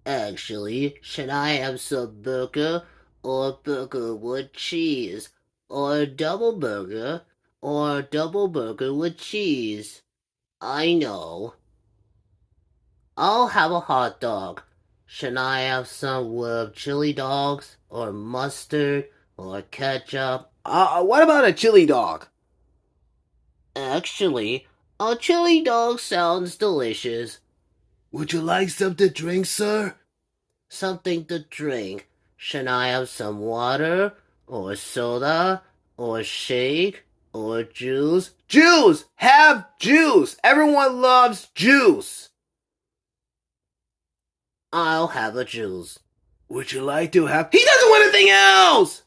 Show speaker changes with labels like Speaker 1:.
Speaker 1: Actually, should I have some burger or burger with cheese? Or double burger or double burger with cheese? I know. I'll have a hot dog. Should I have some with chili dogs or mustard or ketchup?
Speaker 2: What about a chili dog?
Speaker 1: Actually, a chili dog sounds delicious.
Speaker 2: Would you like something to drink, sir?
Speaker 1: Something to drink. Should I have some water or soda or shake or juice?
Speaker 2: Juice! Have juice! Everyone loves juice!
Speaker 1: I'll have a juice.
Speaker 2: Would you like to have... He doesn't want anything else!